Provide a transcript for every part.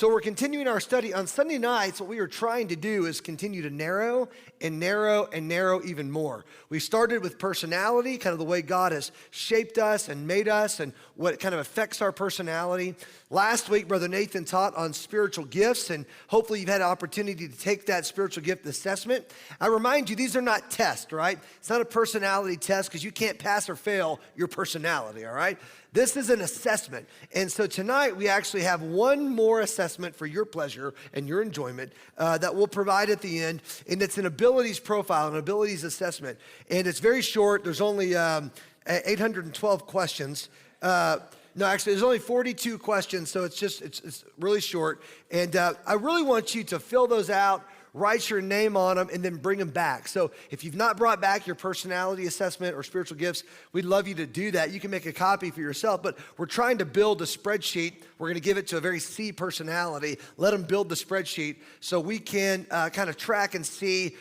So we're continuing our study. On Sunday nights, what we are trying to do is continue to narrow and narrow and narrow even more. We started with personality, kind of the way God has shaped us and made us and what kind of affects our personality. Last week, Brother Nathan taught on spiritual gifts, and hopefully you've had an opportunity to take that spiritual gift assessment. I remind you, these are not tests, right? It's not a personality test because you can't pass or fail your personality, all right? This is an assessment. And so tonight we actually have one more assessment for your pleasure and your enjoyment that we'll provide at the end. And it's an abilities profile, an abilities assessment. And it's very short. There's only 812 questions. No, actually, there's only 42 questions, so it's really short. And I really want you to fill those out, write your name on them, and then bring them back. So if you've not brought back your personality assessment or spiritual gifts, we'd love you to do that. You can make a copy for yourself, but we're trying to build a spreadsheet. We're going to give it to a very C personality. Let them build the spreadsheet so we can kind of track and see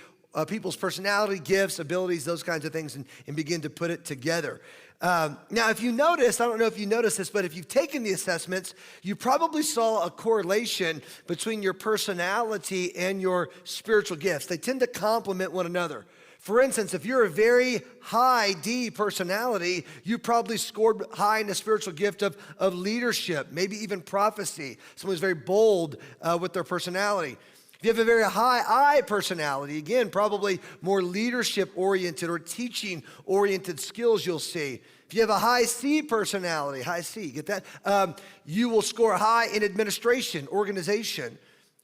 people's personality, gifts, abilities, those kinds of things, and begin to put it together. Now, if you notice, I don't know if you noticed this, but if you've taken the assessments, you probably saw a correlation between your personality and your spiritual gifts. They tend to complement one another. For instance, if you're a very high D personality, you probably scored high in the spiritual gift of leadership, maybe even prophecy. Someone who's very bold with their personality. If you have a very high I personality, again, probably more leadership-oriented or teaching-oriented skills you'll see. If you have a high C personality, high C, get that? You will score high in administration, organization.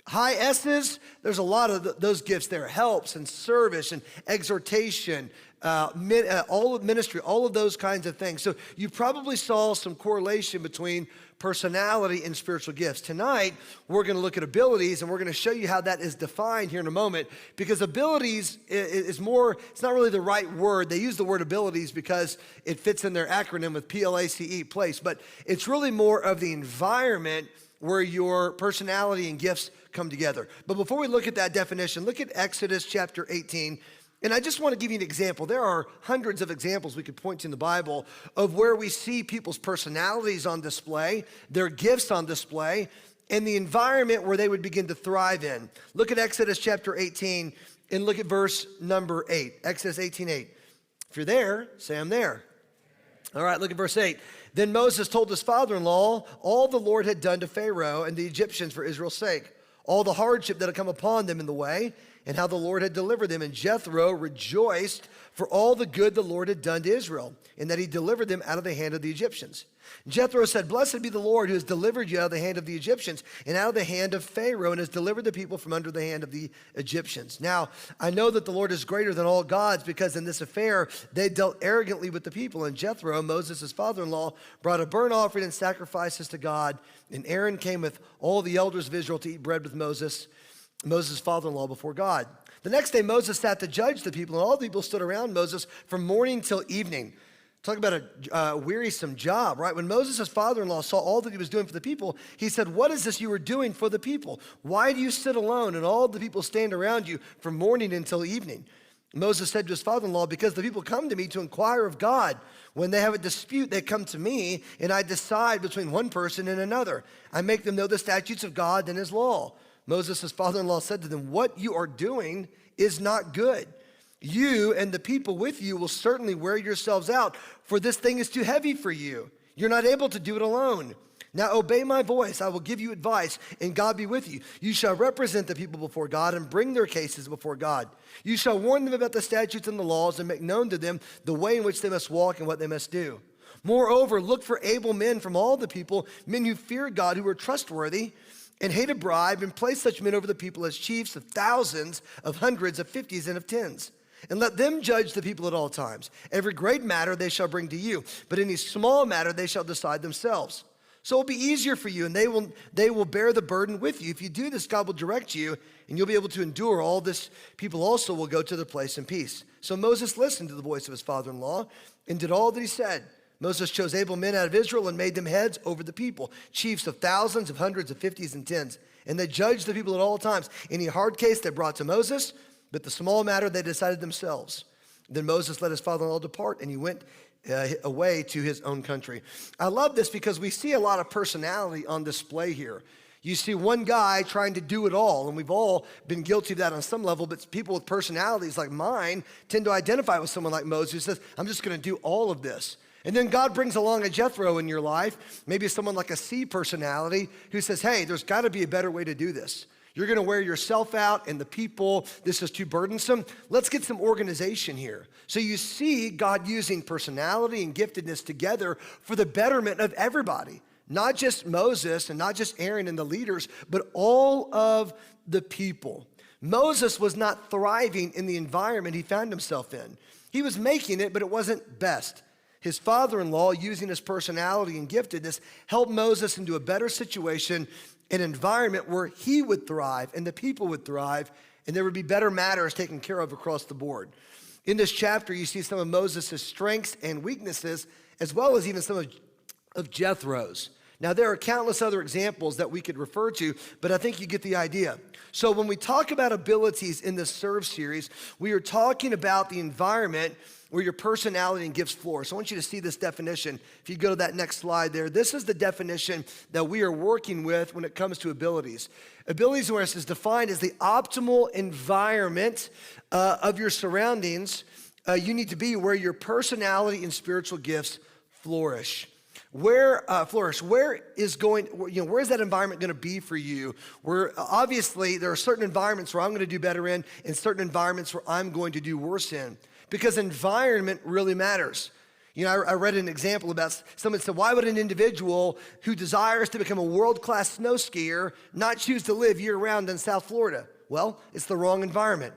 High S's, there's a lot of those gifts there, helps and service and exhortation, all of ministry, all of those kinds of things. So you probably saw some correlation between personality and spiritual gifts. Tonight, we're going to look at abilities, and we're going to show you how that is defined here in a moment, because abilities is more, it's not really the right word. They use the word abilities because it fits in their acronym with PLACE, place, but it's really more of the environment where your personality and gifts come together. But before we look at that definition, look at Exodus chapter 18. And I just want to give you an example. There are hundreds of examples we could point to in the Bible of where we see people's personalities on display, their gifts on display, and the environment where they would begin to thrive in. Look at Exodus chapter 18 and look at verse number 8. Exodus 18:8. If you're there, say I'm there. All right, look at verse 8. Then Moses told his father-in-law all the Lord had done to Pharaoh and the Egyptians for Israel's sake, all the hardship that had come upon them in the way, and how the Lord had delivered them. And Jethro rejoiced for all the good the Lord had done to Israel, and that he delivered them out of the hand of the Egyptians. Jethro said, "Blessed be the Lord who has delivered you out of the hand of the Egyptians and out of the hand of Pharaoh, and has delivered the people from under the hand of the Egyptians." Now, I know that the Lord is greater than all gods, because in this affair they dealt arrogantly with the people. And Jethro, Moses' father-in-law, brought a burnt offering and sacrifices to God. And Aaron came with all the elders of Israel to eat bread with Moses' father-in-law before God. The next day Moses sat to judge the people, and all the people stood around Moses from morning till evening. Talk about a wearisome job, right? When Moses' father-in-law saw all that he was doing for the people, he said, "What is this you are doing for the people? Why do you sit alone and all the people stand around you from morning until evening?" Moses said to his father-in-law, "Because the people come to me to inquire of God. When they have a dispute, they come to me, and I decide between one person and another. I make them know the statutes of God and his law." Moses' father-in-law said to them, "What you are doing is not good. You and the people with you will certainly wear yourselves out, for this thing is too heavy for you. You're not able to do it alone. Now obey my voice. I will give you advice, and God be with you. You shall represent the people before God and bring their cases before God. You shall warn them about the statutes and the laws and make known to them the way in which they must walk and what they must do. Moreover, look for able men from all the people, men who fear God, who are trustworthy and hate a bribe, and place such men over the people as chiefs of thousands, of hundreds, of fifties, and of tens. And let them judge the people at all times. Every great matter they shall bring to you, but any small matter they shall decide themselves. So it will be easier for you, and they will bear the burden with you. If you do this, God will direct you, and you'll be able to endure all this. People also will go to their place in peace." So Moses listened to the voice of his father-in-law and did all that he said. Moses chose able men out of Israel and made them heads over the people, chiefs of thousands, of hundreds, of fifties, and tens. And they judged the people at all times. Any hard case they brought to Moses, but the small matter they decided themselves. Then Moses let his father-in-law depart, and he went away to his own country. I love this because we see a lot of personality on display here. You see one guy trying to do it all, and we've all been guilty of that on some level, but people with personalities like mine tend to identify with someone like Moses who says, I'm just gonna do all of this. And then God brings along a Jethro in your life, maybe someone like a C personality who says, hey, there's gotta be a better way to do this. You're gonna wear yourself out and the people, this is too burdensome. Let's get some organization here. So you see God using personality and giftedness together for the betterment of everybody. Not just Moses and not just Aaron and the leaders, but all of the people. Moses was not thriving in the environment he found himself in. He was making it, but it wasn't best. His father-in-law, using his personality and giftedness, helped Moses into a better situation, an environment where he would thrive and the people would thrive, and there would be better matters taken care of across the board. In this chapter, you see some of Moses' strengths and weaknesses, as well as even some of Jethro's. Now, there are countless other examples that we could refer to, but I think you get the idea. So when we talk about abilities in this Serve series, we are talking about the environment where your personality and gifts flourish. So I want you to see this definition. If you go to that next slide there, this is the definition that we are working with when it comes to abilities. Abilities is defined as the optimal environment of your surroundings. You need to be where your personality and spiritual gifts flourish. Where is that environment going to be for you? Where obviously there are certain environments where I'm going to do better in, and certain environments where I'm going to do worse in, because environment really matters. You know, I read an example about someone said, why would an individual who desires to become a world-class snow skier not choose to live year-round in South Florida? Well, it's the wrong environment.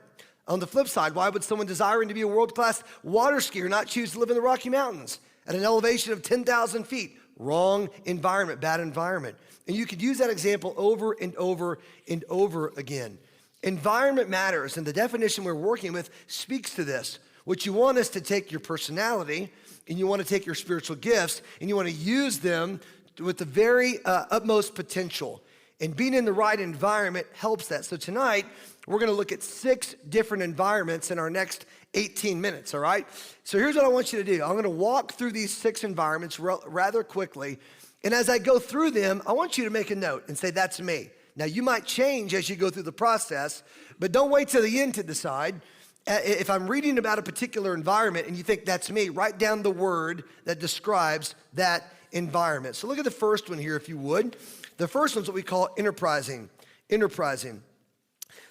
On the flip side, why would someone desiring to be a world-class water skier not choose to live in the Rocky Mountains at an elevation of 10,000 feet? Wrong environment, bad environment. And you could use that example over and over and over again. Environment matters, and the definition we're working with speaks to this. What you want is to take your personality, and you want to take your spiritual gifts, and you want to use them with the very utmost potential. And being in the right environment helps that. So tonight, we're going to look at 6 different environments in our next 18 minutes, all right? So here's what I want you to do. I'm going to walk through these 6 environments rather quickly. And as I go through them, I want you to make a note and say, that's me. Now, you might change as you go through the process, but don't wait till the end to decide. If I'm reading about a particular environment and you think that's me, write down the word that describes that environment. So look at the first one here, if you would. The first one's what we call enterprising. Enterprising.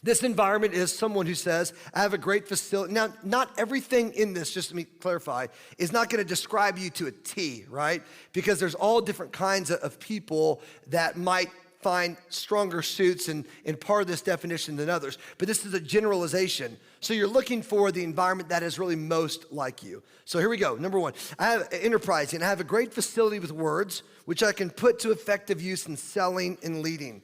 This environment is someone who says, I have a great facility. Now, not everything in this, just let me clarify, is not going to describe you to a T, right? Because there's all different kinds of people that might find stronger suits in part of this definition than others. But this is a generalization. So you're looking for the environment that is really most like you. So here we go. Number 1, I have enterprising. I have a great facility with words, which I can put to effective use in selling and leading.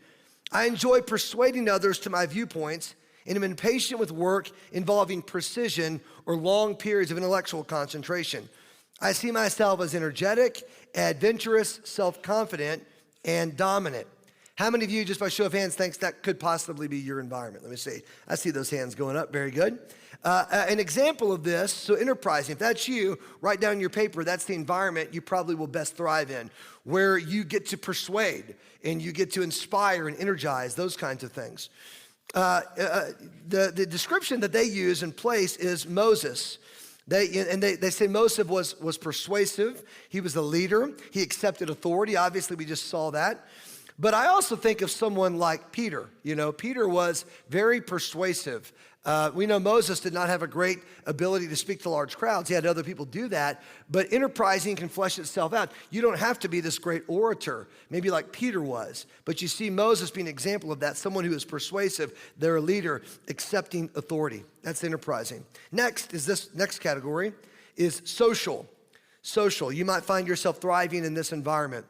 I enjoy persuading others to my viewpoints and am impatient with work involving precision or long periods of intellectual concentration. I see myself as energetic, adventurous, self-confident, and dominant. How many of you, just by show of hands, thinks that could possibly be your environment? Let me see. I see those hands going up. Very good. An example of this, so enterprising, if that's you, write down in your paper, that's the environment you probably will best thrive in, where you get to persuade and you get to inspire and energize, those kinds of things. The description that they use in place is Moses. They say Moses was persuasive. He was a leader. He accepted authority. Obviously, we just saw that. But I also think of someone like Peter. You know, Peter was very persuasive. We know Moses did not have a great ability to speak to large crowds. He had other people do that. But enterprising can flesh itself out. You don't have to be this great orator, maybe like Peter was. But you see Moses being an example of that, someone who is persuasive. They're a leader, accepting authority. That's enterprising. This next category is social. Social. You might find yourself thriving in this environment.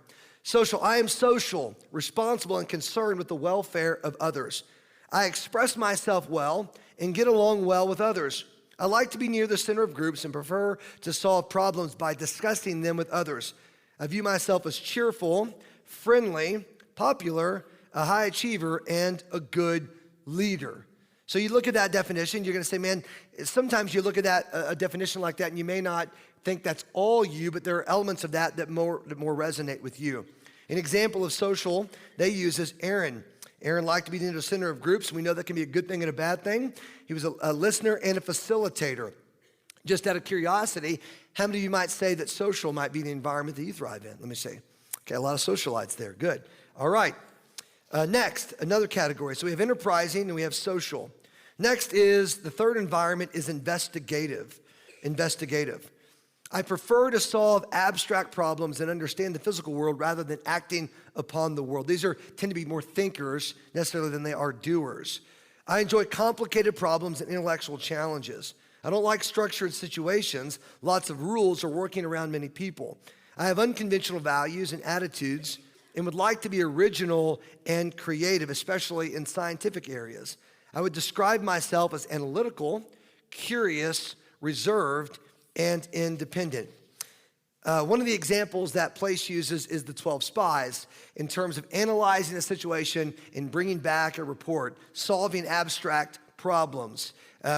Social. I am social, responsible, and concerned with the welfare of others. I express myself well and get along well with others. I like to be near the center of groups and prefer to solve problems by discussing them with others. I view myself as cheerful, friendly, popular, a high achiever, and a good leader. So you look at that definition, you're going to say, man, sometimes you look at that a definition like that and you may not think that's all you, but there are elements of that more resonate with you. An example of social they use is Aaron. Aaron liked to be in the center of groups. We know that can be a good thing and a bad thing. He was a listener and a facilitator. Just out of curiosity, how many of you might say that social might be the environment that you thrive in? Let me see. Okay, a lot of socialites there. Good. All right. Next, another category. So we have enterprising and we have social. Next is the third environment is investigative. Investigative. I prefer to solve abstract problems and understand the physical world rather than acting upon the world. These tend to be more thinkers necessarily than they are doers. I enjoy complicated problems and intellectual challenges. I don't like structured situations, lots of rules, or working around many people. I have unconventional values and attitudes and would like to be original and creative, especially in scientific areas. I would describe myself as analytical, curious, reserved, and independent. One of the examples that Place uses is the 12 spies in terms of analyzing a situation and bringing back a report, solving abstract problems.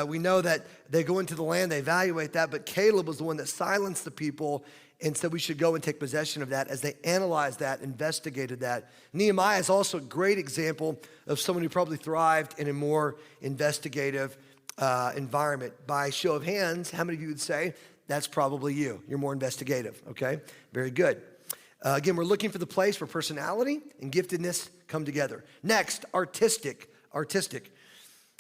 We know that they go into the land, they evaluate that, but Caleb was the one that silenced the people and said we should go and take possession of that as they analyzed that, investigated that. Nehemiah is also a great example of someone who probably thrived in a more investigative environment. By show of hands, how many of you would say that's probably you? You're more investigative, okay? Very good. Again, we're looking for the place where personality and giftedness come together. Next, artistic. Artistic.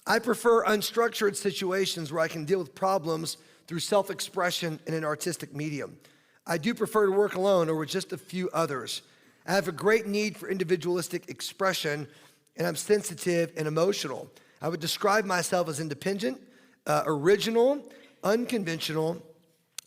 I prefer unstructured situations where I can deal with problems through self-expression in an artistic medium. I do prefer to work alone or with just a few others. I have a great need for individualistic expression, and I'm sensitive and emotional. I would describe myself as independent, original, unconventional,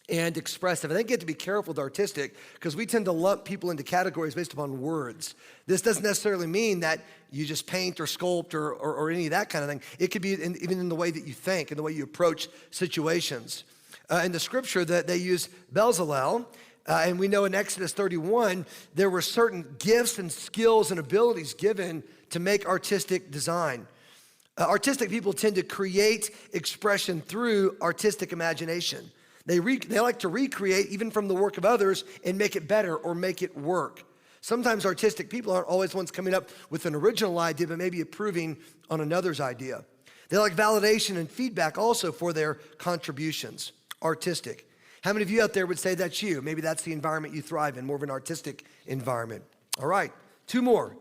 and expressive. I think you have to be careful with artistic because we tend to lump people into categories based upon words. This doesn't necessarily mean that you just paint or sculpt or any of that kind of thing. It could be even in the way that you think and the way you approach situations. In the scripture that they use Bezalel, and we know in Exodus 31, there were certain gifts and skills and abilities given to make artistic design. Artistic people tend to create expression through artistic imagination. They like to recreate even from the work of others and make it better or make it work. Sometimes artistic people aren't always ones coming up with an original idea, but maybe improving on another's idea. They like validation and feedback also for their contributions. Artistic. How many of you out there would say that's you? Maybe that's the environment you thrive in, more of an artistic environment. All right, two more.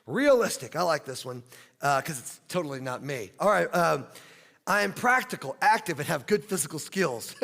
Realistic, I like this one because it's totally not me. All right, I am practical, active, and have good physical skills.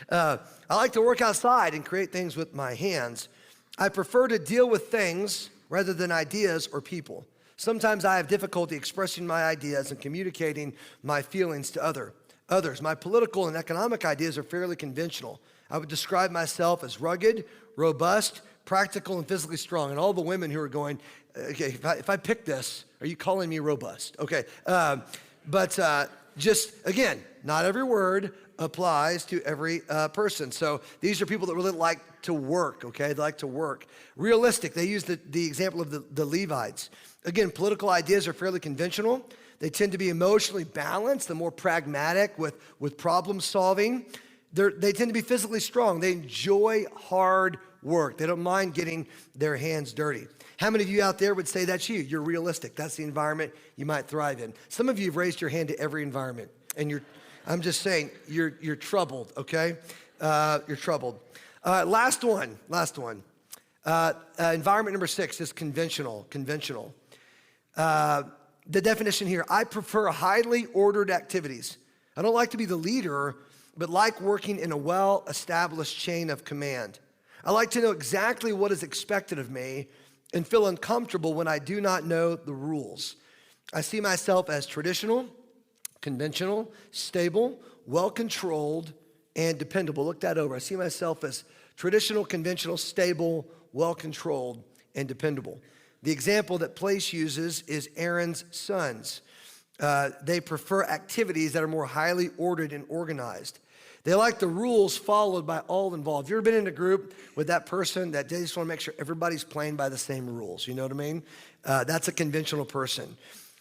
I like to work outside and create things with my hands. I prefer to deal with things rather than ideas or people. Sometimes I have difficulty expressing my ideas and communicating my feelings to others. My political and economic ideas are fairly conventional. I would describe myself as rugged, robust, practical, and physically strong. And all the women who are going, okay, if I pick this, are you calling me robust? Okay, just, again, not every word applies to every person. So these are people that really like to work, okay? They like to work. Realistic, they use the example of the Levites. Again, political ideas are fairly conventional. They tend to be emotionally balanced, the more pragmatic with problem solving. They tend to be physically strong. They enjoy hard work. They don't mind getting their hands dirty. How many of you out there would say that's you? You're realistic. That's the environment you might thrive in. Some of you have raised your hand to every environment, and I'm just saying, you're troubled, okay? You're troubled. Last one. Environment number 6 is conventional. The definition here, I prefer highly ordered activities. I don't like to be the leader, but like working in a well-established chain of command. I like to know exactly what is expected of me and feel uncomfortable when I do not know the rules. I see myself as traditional, conventional, stable, well-controlled, and dependable. Look that over. I see myself as traditional, conventional, stable, well-controlled, and dependable. The example that Place uses is Aaron's sons. They prefer activities that are more highly ordered and organized. They like the rules followed by all involved. You ever been in a group with that person that they just want to make sure everybody's playing by the same rules? You know what I mean? That's a conventional person.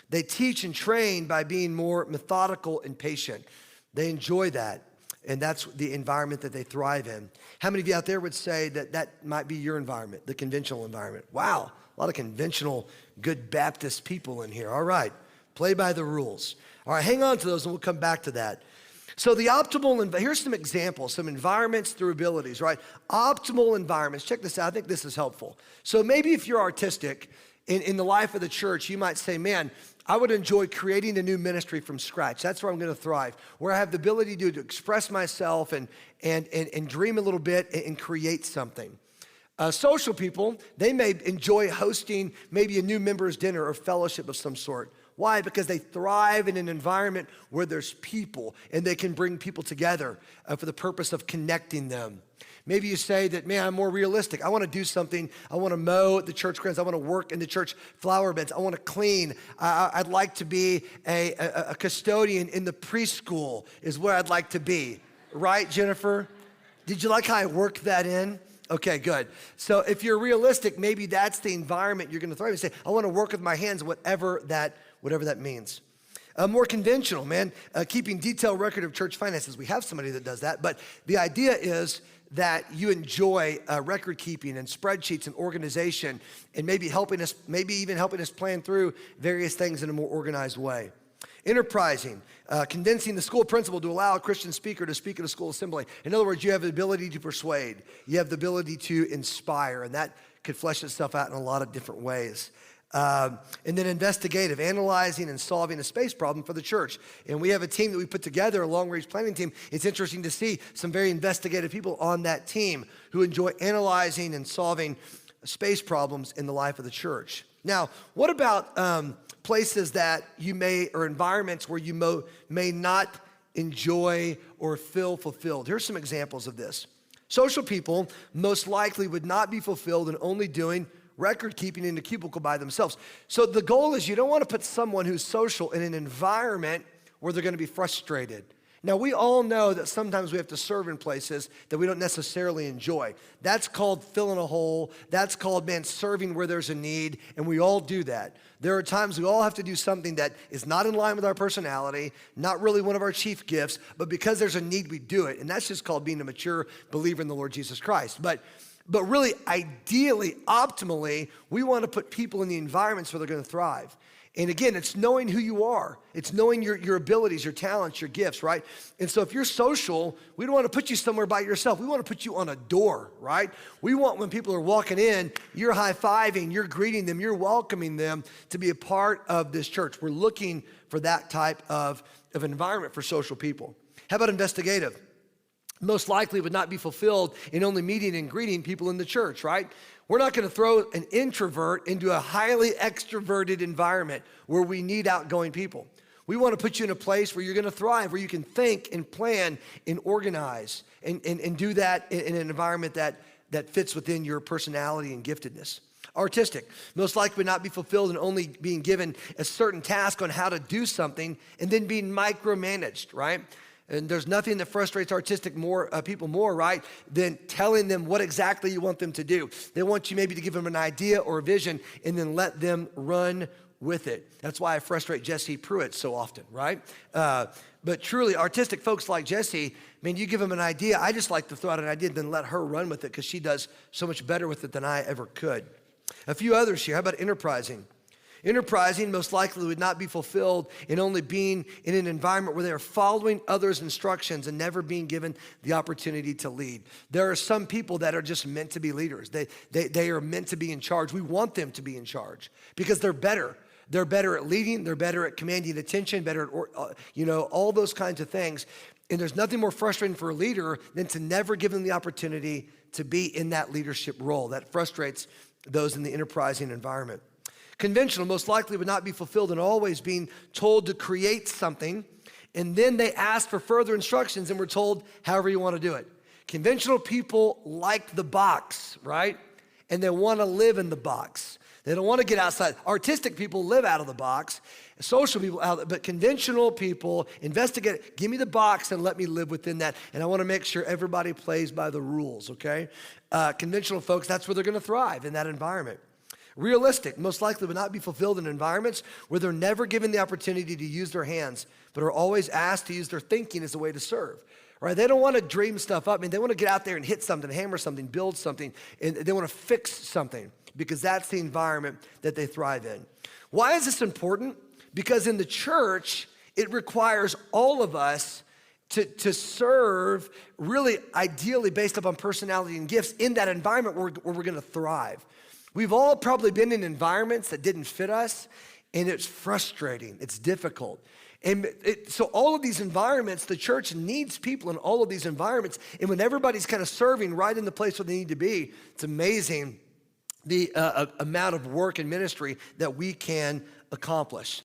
They teach and train by being more methodical and patient. They enjoy that. And that's the environment that they thrive in. How many of you out there would say that that might be your environment, the conventional environment? Wow, a lot of conventional, good Baptist people in here. All right, play by the rules. All right, hang on to those and we'll come back to that. So the optimal, here's some examples, some environments through abilities, right? Optimal environments, check this out, I think this is helpful. So maybe if you're artistic in the life of the church, you might say, man, I would enjoy creating a new ministry from scratch. That's where I'm gonna thrive, where I have the ability to express myself and dream a little bit and create something. Social people, they may enjoy hosting maybe a new members dinner or fellowship of some sort. Why? Because they thrive in an environment where there's people and they can bring people together for the purpose of connecting them. Maybe you say that, man, I'm more realistic. I want to do something. I want to mow the church grounds. I want to work in the church flower beds. I want to clean. I'd like to be a custodian in the preschool is where I'd like to be. Right, Jennifer? Did you like how I worked that in? Okay, good. So if you're realistic, maybe that's the environment you're going to thrive in. Say, I want to work with my hands, whatever that means. More conventional, man, keeping detailed record of church finances. We have somebody that does that, but the idea is that you enjoy record keeping and spreadsheets and organization and maybe even helping us plan through various things in a more organized way. Enterprising, condensing the school principal to allow a Christian speaker to speak at a school assembly. In other words, you have the ability to persuade. You have the ability to inspire, and that could flesh itself out in a lot of different ways. And then investigative, analyzing and solving a space problem for the church. And we have a team that we put together, a long-range planning team. It's interesting to see some very investigative people on that team who enjoy analyzing and solving space problems in the life of the church. Now, what about places that you or environments where you may not enjoy or feel fulfilled? Here's some examples of this. Social people most likely would not be fulfilled in only doing record keeping in a cubicle by themselves. So the goal is you don't want to put someone who's social in an environment where they're going to be frustrated. Now, we all know that sometimes we have to serve in places that we don't necessarily enjoy. That's called filling a hole. That's called, man, serving where there's a need, and we all do that. There are times we all have to do something that is not in line with our personality, not really one of our chief gifts, but because there's a need, we do it, and that's just called being a mature believer in the Lord Jesus Christ. But really, ideally, optimally, we want to put people in the environments where they're going to thrive. And again, it's knowing who you are. It's knowing your abilities, your talents, your gifts, right? And so if you're social, we don't want to put you somewhere by yourself. We want to put you on a door, right? We want when people are walking in, you're high-fiving, you're greeting them, you're welcoming them to be a part of this church. We're looking for that type of environment for social people. How about investigative? Most likely would not be fulfilled in only meeting and greeting people in the church, right? We're not going to throw an introvert into a highly extroverted environment where we need outgoing people. We want to put you in a place where you're going to thrive, where you can think and plan and organize and do that in an environment that fits within your personality and giftedness. Artistic, most likely would not be fulfilled in only being given a certain task on how to do something and then being micromanaged, right? And there's nothing that frustrates artistic people more, right, than telling them what exactly you want them to do. They want you maybe to give them an idea or a vision and then let them run with it. That's why I frustrate Jesse Pruitt so often, right? But truly, artistic folks like Jesse, I mean, you give them an idea. I just like to throw out an idea and then let her run with it because she does so much better with it than I ever could. A few others here. How about enterprising? Enterprising most likely would not be fulfilled in only being in an environment where they are following others' instructions and never being given the opportunity to lead. There are some people that are just meant to be leaders. They are meant to be in charge. We want them to be in charge because they're better. They're better at leading. They're better at commanding attention, better at, all those kinds of things. And there's nothing more frustrating for a leader than to never give them the opportunity to be in that leadership role. That frustrates those in the enterprising environment. Conventional most likely would not be fulfilled in always being told to create something, and then they ask for further instructions and we're told however you want to do it. Conventional people like the box, right? And they want to live in the box. They don't want to get outside. Artistic people live out of the box. Social people out, but conventional people investigate, give me the box and let me live within that. And I want to make sure everybody plays by the rules, okay? Conventional folks, that's where they're going to thrive, in that environment. Realistic, most likely would not be fulfilled in environments where they're never given the opportunity to use their hands, but are always asked to use their thinking as a way to serve. right? They don't want to dream stuff up. I mean, they want to get out there and hit something, hammer something, build something, and they want to fix something because that's the environment that they thrive in. Why is this important? Because in the church, it requires all of us to serve really ideally based upon personality and gifts in that environment where we're going to thrive. We've all probably been in environments that didn't fit us, and it's frustrating, it's difficult. And so all of these environments, the church needs people in all of these environments, and when everybody's kind of serving right in the place where they need to be, it's amazing the amount of work and ministry that we can accomplish.